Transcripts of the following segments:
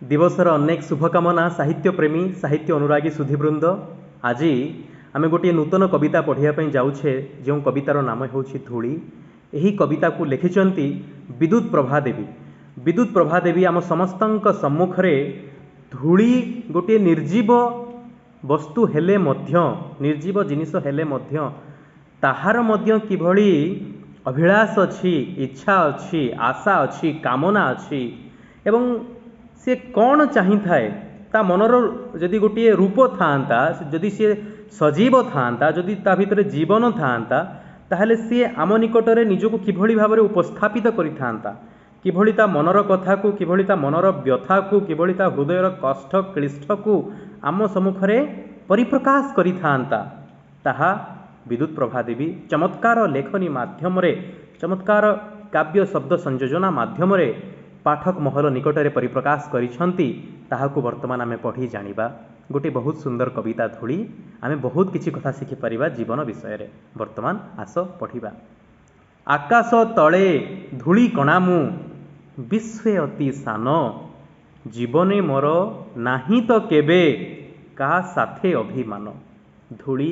दिवसर अनेक शुभकामना साहित्य प्रेमी साहित्य अनुरागी सुधीवृंद। आज आम गोटे नूतन कविता पढ़ापी जाऊे जो कवितार नाम हूँ धूली। यही कविता को लिखिंट विद्युत प्रभादेवी। विद्युत प्रभादेवी आम समस्त सम्मुख धूली गोटे निर्जीव वस्तु हेले मध्य निर्जीव जिनिस हेले मध्य ताहार मध्य किभली अभिलाष अच्छी, इच्छा अच्छी, आशा अच्छी, कामना अच्छी एवं सी कौन चाही थाए ता मनर जदि गोटे रूप था जदि सी सजीव था जदि ता भितर जीवन था ताहले सी आम निकटरे निजको किभली भाबरे उपस्थापित करिथांता, किभली ता मनर कथा को, किभली ता मनर व्यथा को, किभली ता हृदयर कष्ट क्लिष्ट को आम सम्मुखरे परिप्रकाश करिथांता। ताहा विद्युत प्रभादेवी चमत्कार लेखनी माध्यम चमत्कार काव्य शब्द संयोजना माध्यम पाठक महल निकटरे परिप्रकाश करिछंती। ताहाकु वर्तमान आमे पढ़ी जानिबा। गोटे बहुत सुंदर कविता धूली। आमे बहुत किछि कथा शिखि परिबा जीवन विषय रे। वर्तमान आस पढ़िबा। आकाश तले धूली कणामु विश्वे अति सान, जीवने मोर नाही तो केबे का साथे अभिमान। धूली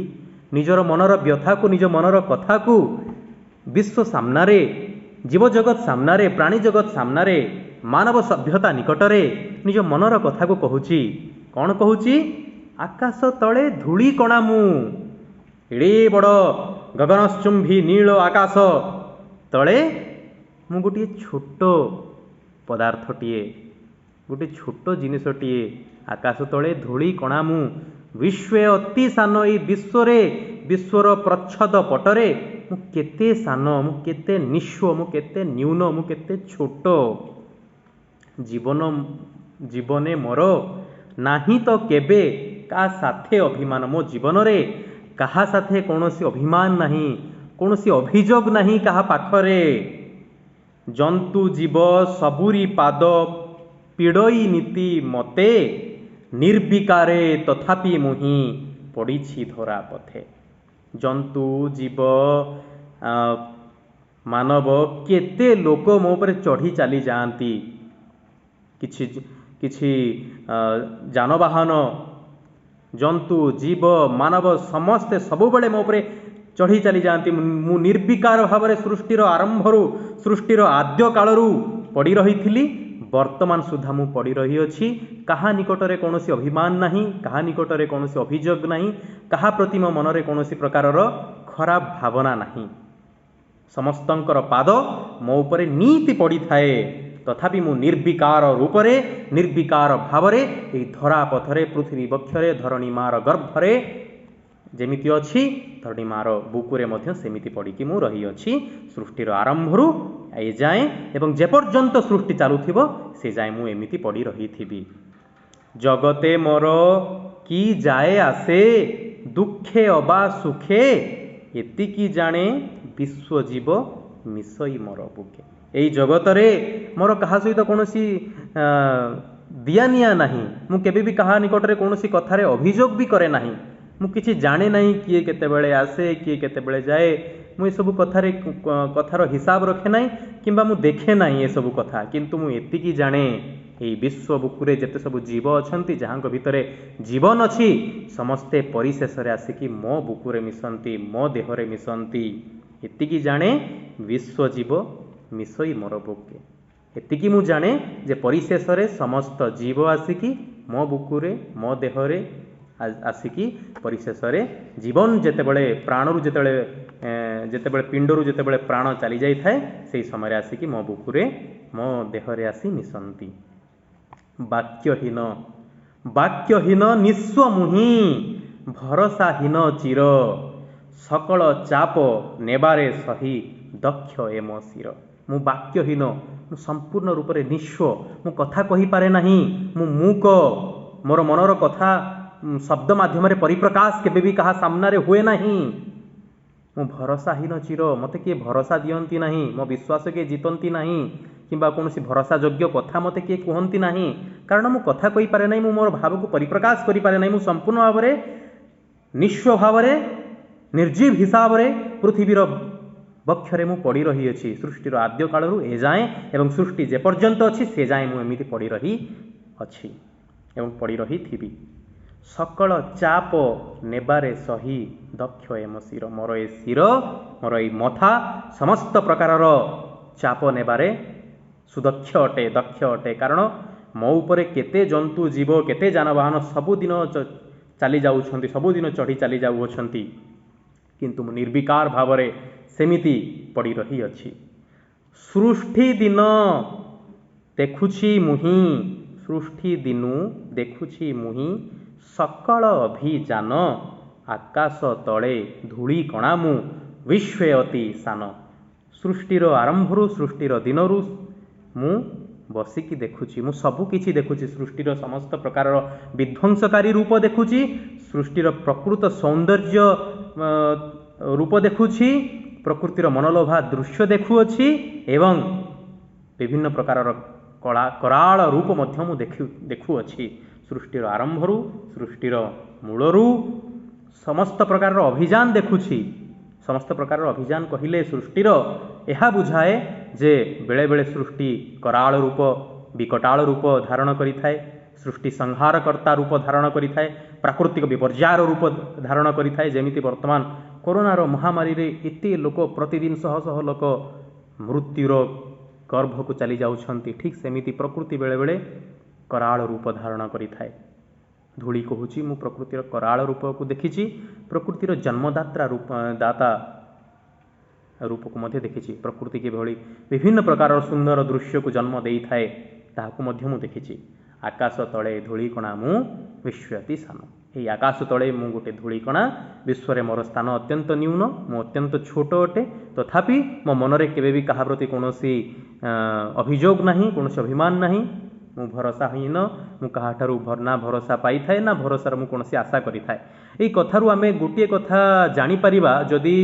निजर मनर व्यथा को, निज मनर कथा को विश्व सामनारे, जीव जगत सामनारे, प्राणी जगत सामनारे, मानव सभ्यता निकटरे निज मनर कथा को कहूची। कौन कहूची? आकाश तले धूली कणामु। एड़े बड़ गगनचुंबी नील आकाश तले मु गोटे छोट पदार्थटीए, गोटे छोट जिनिसटीए आकाश तले धूली कणामु विश्वे अति सान। ए विश्वर प्रच्छद पटरे मु केते सान, मु केते निस्व, मु केते न्यून, मु केते छोट। जीवने मोर नाही तो केबे का साथे अभिमान। मो जीवन रे कहा साथे कौनसी अभिमान नहीं, कौनसी अभियोग नहीं कहा पाखरे। जंतु जीव सबुरी पाद पीड़ई नीति मते, निर्विकारे तथापि मुहि पड़ीछि धरा पथे। जंतु जीव मानव केते लोक मो पर चढ़ी चली जाती, किछि जानवाहन जंतु जीव मानव समस्ते सबुबले मो पर चढ़ी चली जाती। मु निर्विकार भाव सृष्टिर आरंभरू, सृष्टिर आद्य कालरू पड़ी रही थी। वर्तमान सुधा मु पड़ी रही अछि। कहा निकटरे कौनसी अभिमान नहीं, कहा निकटरे कौनसी अभियोग नहीं, कहा प्रति मो मनरे कौनसी प्रकारर खराब भावना नहीं। समस्तंकर पाद मो उपरे नीति पड़ी थाए, तथापि मु निर्विकार रूपरे, निर्विकार भावरे एई धरा पथरे, पृथ्वी बक्षरे, धरणी मार गर्भरे जेमिति अछि, धरणी मार बुकुरे मध्य सेमिति पड़िकी मु रही अछि। सृष्टिर आरंभरू ए जाए एवं जेपर्यंत सृष्टि चालुथिबो से जाए मु एमिति पड़ी रही थिबी। जगते मोर की जाए आसे, दुखे अबा सुखे, एतिकी जाने विश्वजीव मिसई मोर बुके। एई जगतरे मोर कहा सहित कौनसी दियानिया नहीं। मु केबे भी कहा निकटरे कौनसी कथारे अभियोग भी करे नहीं। मु किछि जाने नहीं किए केतेबेले आसे, किए केतेबेले जाए। मु ए सब कथार हिसाब रखे नहीं किंबा मु देखे नहीं ए सब कथा। किंतु मु एतिकी जाने एई विश्व बुकुरे जेते सब जीव अछंती, जहांक भितरे जीवन अछि, समस्ते परिशेष रे आसिकी मो बुकुरे मिसंती, मो देहरे मिसंती। एतिकी जाने विश्वजीव मिसई मोर बुके। एतिकी मु जाने जे परिशेष रे समस्त जीव आसिकी मो बुकुरे, मो देहरे आसिकी परिशेष रे जीवन जेतेबेले प्राणरू जेतेबेले पिंडरू जेतेबेले प्राण चली जाई थाए, सेई समय आसिकी मो बुकुरे, मो देहरे आसी मिसंती। वाक्यहीन वाक्यहीन निस्व मुहि, भरसाहीन चिर, सकल चाप नेबारे सही दक्ष ए मो शिर। मु वाक्यहीन, मु संपूर्ण रूप से निस्व, मु कथा कहि पारे नहीं, मु मूक, मोर मनर कथा शब्द माध्यम परिप्रकाश केबे भी कहा सामना रे हुए नहीं। मु भरसाहीन चिर, मते किए भरोसा दियंती नहीं, मो विश्वास के जीतंती नहीं, किंबा कौनसी भरोसा योग्य कथा मते किए कहंती नहीं। कारण मु कथा कहि पारे नहीं, मु मोर भाव को परिप्रकाश करि पारे नहीं। मु संपूर्ण भाव रे निस्व भाव रे निर्जीव हिसाब रे पृथ्वीर बक्षरे मु पड़ी रही अछि। सृष्टिर आद्य कालरू ए जाए एवं सृष्टि जे पर्यंत अछि से जाए मु एमिति पड़ी रही ଅଛି ଏବଂ ପଡ଼ି ରହିଥିବି। ସକଳ ଚାପ ନେବାରେ ସହି ଦକ୍ଷ ଏମ ଶିର, ମୋର ଏ ଶିର, ମୋର ଏଇ ମଥା ସମସ୍ତ ପ୍ରକାରର ଚାପ ନେବାରେ ସୁଦକ୍ଷ ଅଟେ, ଦକ୍ଷ ଅଟେ। କାରଣ ମୋ ଉପରେ କେତେ ଜନ୍ତୁ ଜୀବ, କେତେ ଯାନବାହନ ସବୁଦିନ ଚାଲି ଯାଉଛନ୍ତି, ସବୁଦିନ ଚଢ଼ି ଚାଲି ଯାଉଅଛନ୍ତି, କିନ୍ତୁ ମୁଁ ନିର୍ବିକାର ଭାବରେ ସେମିତି ପଡ଼ି ରହିଅଛି। ସୃଷ୍ଟି ଦିନ ଦେଖୁଛି ମୁହିଁ, ସୃଷ୍ଟି ଦିନୁ ଦେଖୁଛି ମୁହିଁ, ସକଳ ଅଭିଯାନ ଆକାଶ ତଳେ ଧୂଳି କଣା ମୁଁ ବିଶ୍ୱେ ଅତି ସାନ। ସୃଷ୍ଟିର ଆରମ୍ଭରୁ, ସୃଷ୍ଟିର ଦିନରୁ ମୁଁ ବସିକି ଦେଖୁଛି, ମୁଁ ସବୁ କିଛି ଦେଖୁଛି। ସୃଷ୍ଟିର ସମସ୍ତ ପ୍ରକାରର ବିଧ୍ୱଂସକାରୀ ରୂପ ଦେଖୁଛି, ସୃଷ୍ଟିର ପ୍ରକୃତ ସୌନ୍ଦର୍ଯ୍ୟ ରୂପ ଦେଖୁଛି, ପ୍ରକୃତିର ମନଲୋଭା ଦୃଶ୍ୟ ଦେଖୁଅଛି ଏବଂ ବିଭିନ୍ନ ପ୍ରକାରର କରାଳ ରୂପ ମଧ୍ୟ ମୁଁ ଦେଖୁଅଛି। ସୃଷ୍ଟିର ଆରମ୍ଭରୁ, ସୃଷ୍ଟିର ମୂଳରୁ ସମସ୍ତ ପ୍ରକାରର ଅଭିଯାନ ଦେଖୁଛି। ସମସ୍ତ ପ୍ରକାରର ଅଭିଯାନ କହିଲେ ସୃଷ୍ଟିର ଏହା ବୁଝାଏ ଯେ ବେଳେବେଳେ ସୃଷ୍ଟି କରାଳ ରୂପ, ବିକଟାଳ ରୂପ ଧାରଣ କରିଥାଏ, ସୃଷ୍ଟି ସଂହାରକର୍ତ୍ତା ରୂପ ଧାରଣ କରିଥାଏ, ପ୍ରାକୃତିକ ବିପର୍ଯ୍ୟୟର ରୂପ ଧାରଣ କରିଥାଏ। ଯେମିତି ବର୍ତ୍ତମାନ କରୋନାର ମହାମାରୀରେ ଏତେ ଲୋକ, ପ୍ରତିଦିନ ଶହ ଶହ ଲୋକ ମୃତ୍ୟୁର ଗର୍ଭକୁ ଚାଲି ଯାଉଛନ୍ତି, ଠିକ୍ ସେମିତି ପ୍ରକୃତି ବେଳେବେଳେ କରାଳ ରୂପ ଧାରଣ କରିଥାଏ। ଧୂଳି କହୁଛି ମୁଁ ପ୍ରକୃତିର କରାଳ ରୂପକୁ ଦେଖିଛି, ପ୍ରକୃତିର ଜନ୍ମଦାତ୍ରା ଦାତା ରୂପକୁ ମଧ୍ୟ ଦେଖିଛି। ପ୍ରକୃତି କିଭଳି ବିଭିନ୍ନ ପ୍ରକାରର ସୁନ୍ଦର ଦୃଶ୍ୟକୁ ଜନ୍ମ ଦେଇଥାଏ ତାହାକୁ ମଧ୍ୟ ମୁଁ ଦେଖିଛି। ଆକାଶ ତଳେ ଧୂଳିକଣା ମୁଁ ବିଶ୍ୱେ ଅତି ସାନ। ଏହି ଆକାଶ ତଳେ ମୁଁ ଗୋଟେ ଧୂଳିକଣା, ବିଶ୍ୱରେ ମୋର ସ୍ଥାନ ଅତ୍ୟନ୍ତ ନ୍ୟୁନ, ମୁଁ ଅତ୍ୟନ୍ତ ଛୋଟ ଅଟେ। ତଥାପି ମୋ ମନରେ କେବେ ବି କାହା ପ୍ରତି କୌଣସି ଅଭିଯୋଗ ନାହିଁ, କୌଣସି ଅଭିମାନ ନାହିଁ। ମୁଁ ଭରସାହୀନ, ମୁଁ କାହାଠାରୁ ନା ଭରସା ପାଇଥାଏ ନା ଭରସାର ମୁଁ କୌଣସି ଆଶା କରିଥାଏ। ଏହି କଥାରୁ ଆମେ ଗୋଟିଏ କଥା ଜାଣିପାରିବା, ଯଦି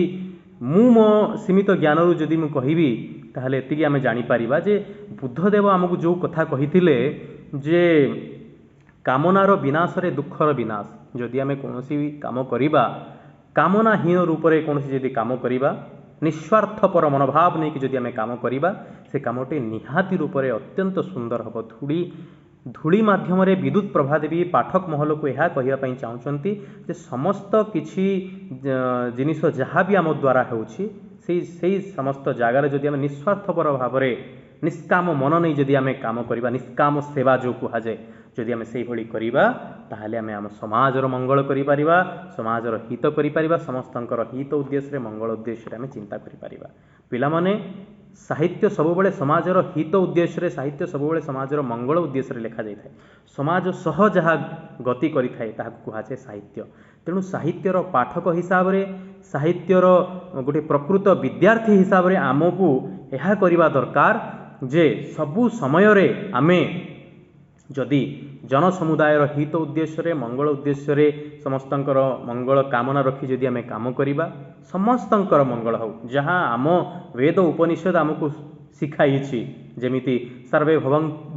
ମୁଁ ମୋ ସୀମିତ ଜ୍ଞାନରୁ ଯଦି ମୁଁ କହିବି ତାହେଲେ ଏତିକି ଆମେ ଜାଣିପାରିବା ଯେ ବୁଦ୍ଧଦେବ ଆମକୁ ଯେଉଁ କଥା କହିଥିଲେ ଯେ କାମନାର ବିନାଶରେ ଦୁଃଖର ବିନାଶ। ଯଦି ଆମେ କୌଣସି କାମ କରିବା, କାମନାହୀନ ରୂପରେ କୌଣସି ଯଦି କାମ କରିବା, ନିଃସ୍ୱାର୍ଥପର ମନୋଭାବ ନେଇକି ଯଦି ଆମେ କାମ କରିବା, ସେ କାମଟି ନିହାତି ରୂପରେ ଅତ୍ୟନ୍ତ ସୁନ୍ଦର ହେବ। ଧୂଳି ମାଧ୍ୟମରେ ବିଦ୍ୟୁତ୍ ପ୍ରଭା ଦେବୀ ପାଠକ ମହଲକୁ ଏହା କହିବା ପାଇଁ ଚାହୁଁଛନ୍ତି ଯେ ସମସ୍ତ କିଛି ଜିନିଷ ଯାହା ବି ଆମ ଦ୍ୱାରା ହେଉଛି, ସେଇ ସମସ୍ତ ଜାଗାରେ ଯଦି ଆମେ ନିଃସ୍ୱାର୍ଥପର ଭାବରେ ନିଷ୍କାମ ମନ ନେଇ ଯଦି ଆମେ କାମ କରିବା, ନିଷ୍କାମ ସେବା ଯେଉଁ କୁହାଯାଏ, ଯଦି ଆମେ ସେଇଭଳି କରିବା ତାହେଲେ ଆମେ ଆମ ସମାଜର ମଙ୍ଗଳ କରିପାରିବା, ସମାଜର ହିତ କରିପାରିବା, ସମସ୍ତଙ୍କର ହିତ ଉଦ୍ଦେଶ୍ୟରେ, ମଙ୍ଗଳ ଉଦ୍ଦେଶ୍ୟରେ ଆମେ ଚିନ୍ତା କରିପାରିବା। ପିଲାମାନେ, ସାହିତ୍ୟ ସବୁବେଳେ ସମାଜର ହିତ ଉଦ୍ଦେଶ୍ୟରେ, ସାହିତ୍ୟ ସବୁବେଳେ ସମାଜର ମଙ୍ଗଳ ଉଦ୍ଦେଶ୍ୟରେ ଲେଖାଯାଇଥାଏ। ସମାଜ ସହ ଯାହା ଗତି କରିଥାଏ ତାହାକୁ କୁହାଯାଏ ସାହିତ୍ୟ। ତେଣୁ ସାହିତ୍ୟର ପାଠକ ହିସାବରେ, ସାହିତ୍ୟର ଗୋଟେ ପ୍ରକୃତ ବିଦ୍ୟାର୍ଥୀ ହିସାବରେ ଆମକୁ ଏହା କରିବା ଦରକାର ଯେ ସବୁ ସମୟରେ ଆମେ ଯଦି ଜନସମୁଦାୟର ହିତ ଉଦ୍ଦେଶ୍ୟରେ, ମଙ୍ଗଳ ଉଦ୍ଦେଶ୍ୟରେ, ସମସ୍ତଙ୍କର ମଙ୍ଗଳ କାମନା ରଖି ଯଦି ଆମେ କାମ କରିବା, ସମସ୍ତଙ୍କର ମଙ୍ଗଳ ହେଉ। ଯାହା ଆମ ବେଦ ଉପନିଷଦ ଆମକୁ ଶିଖାଇଛି, ଯେମିତି ସର୍ବେ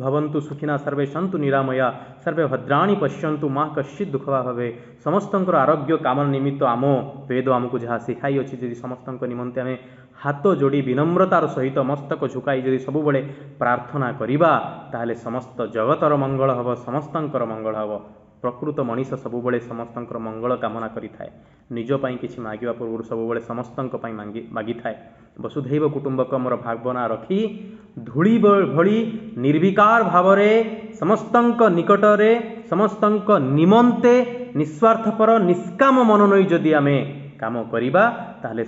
ଭବନ୍ତୁ ସୁଖିନା, ସର୍ବେ ସନ୍ତୁ ନିରାମୟା, ସର୍ବେ ଭଦ୍ରାଣୀ ପଶ୍ୟନ୍ତୁ ମା କଶ୍ଚିତ୍ ଦୁଃଖ ଭାବେ। ସମସ୍ତଙ୍କର ଆରୋଗ୍ୟ କାମନା ନିମିତ୍ତ ଆମ ବେଦ ଆମକୁ ଯାହା ଶିଖାଇଅଛି, ଯଦି ସମସ୍ତଙ୍କ ନିମନ୍ତେ ଆମେ ହାତ ଯୋଡ଼ି ବିନମ୍ରତାର ସହିତ ମସ୍ତକ ଝୁକାଇ ଯଦି ସବୁବେଳେ ପ୍ରାର୍ଥନା କରିବା, ତାହେଲେ ସମସ୍ତ ଜଗତର ମଙ୍ଗଳ ହେବ, ସମସ୍ତଙ୍କର ମଙ୍ଗଳ ହେବ। ପ୍ରକୃତ ମଣିଷ ସବୁବେଳେ ସମସ୍ତଙ୍କର ମଙ୍ଗଳ କାମନା କରିଥାଏ, ନିଜ ପାଇଁ କିଛି ମାଗିବା ପୂର୍ବରୁ ସବୁବେଳେ ସମସ୍ତଙ୍କ ପାଇଁ ମାଗିଥାଏ। ବସୁଧୈବ କୁଟୁମ୍ବକମର ଭାବନା ରଖି ଧୂଳି ଭଳି ନିର୍ବିକାର ଭାବରେ ସମସ୍ତଙ୍କ ନିକଟରେ, ସମସ୍ତଙ୍କ ନିମନ୍ତେ ନିଃସ୍ୱାର୍ଥପର ନିଷ୍କାମ ମନ ନେଇ ଯଦି ଆମେ କାମ କରିବା, ତାହେଲେ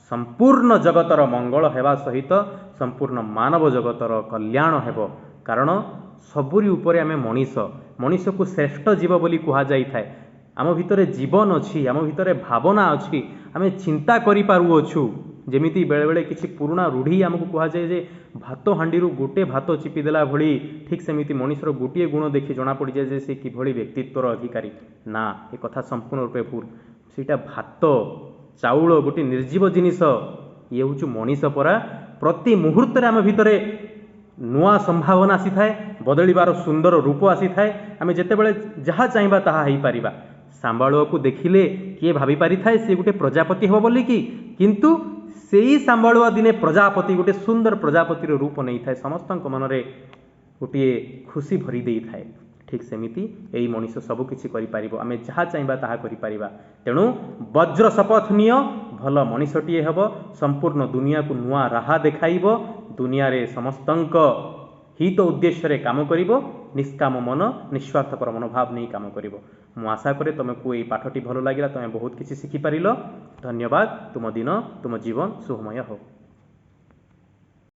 ସମ୍ପୂର୍ଣ୍ଣ ଜଗତର ମଙ୍ଗଳ ହେବା ସହିତ ସମ୍ପୂର୍ଣ୍ଣ ମାନବ ଜଗତର କଲ୍ୟାଣ ହେବ। କାରଣ ସବୁରି ଉପରେ ଆମେ ମଣିଷ, ମଣିଷକୁ ଶ୍ରେଷ୍ଠ ଜୀବ ବୋଲି କୁହାଯାଇଥାଏ। ଆମ ଭିତରେ ଜୀବନ ଅଛି, ଆମ ଭିତରେ ଭାବନା ଅଛି, ଆମେ ଚିନ୍ତା କରିପାରୁଅଛୁ। ଯେମିତି ବେଳେବେଳେ କିଛି ପୁରୁଣା ରୂଢ଼ି ଆମକୁ କୁହାଯାଏ ଯେ ଭାତ ହାଣ୍ଡିରୁ ଗୋଟେ ଭାତ ଚିପିଦେଲା ଭଳି, ଠିକ୍ ସେମିତି ମଣିଷର ଗୋଟିଏ ଗୁଣ ଦେଖି ଜଣାପଡ଼ିଯାଏ ଯେ ସେ କିଭଳି ବ୍ୟକ୍ତିତ୍ୱର ଅଧିକାରୀ। ନା, ଏ କଥା ସମ୍ପୂର୍ଣ୍ଣ ରୂପେ ଭୁଲ। ସେଇଟା ଭାତ, ଚାଉଳ ଗୋଟିଏ ନିର୍ଜୀବ ଜିନିଷ, ଇଏ ହେଉଛି ମଣିଷ ପରା। ପ୍ରତି ମୁହୂର୍ତ୍ତରେ ଆମ ଭିତରେ ନୂଆ ସମ୍ଭାବନା ଆସିଥାଏ, ବଦଳିବାର ସୁନ୍ଦର ରୂପ ଆସିଥାଏ। ଆମେ ଯେତେବେଳେ ଯାହା ଚାହିଁବା ତାହା ହେଇପାରିବା। ଶାମ୍ବାଳୁଆକୁ ଦେଖିଲେ କିଏ ଭାବି ପାରିଥାଏ ସେ ଗୋଟେ ପ୍ରଜାପତି ହେବ ବୋଲିକି, କିନ୍ତୁ ସେଇ ଶାମ୍ବାଳୁଆ ଦିନେ ପ୍ରଜାପତି, ଗୋଟେ ସୁନ୍ଦର ପ୍ରଜାପତିର ରୂପ ନେଇଥାଏ, ସମସ୍ତଙ୍କ ମନରେ ଗୋଟିଏ ଖୁସି ଭରି ଦେଇଥାଏ। ठीक सेमिति एई मनीष सब किछि करि पारिबो आमे जहा चाहबा ताहा करि पारिबा तेणु वज्र शपथ नियो भल मनीषटिए हेब संपूर्ण दुनिया को नुआ राहा देखाइबो दुनिया रे समस्तंक हित उद्देश्य रे काम करिबो निष्काम मन निस्वार्थपर मनोभाव नहीं काम करिबो मु आशा करे तुमको ये पाठटी भल लागिला तुम बहुत किछि शिखि पारिलो धन्यवाद तुम दिन तुम जीवन सुखमय हो।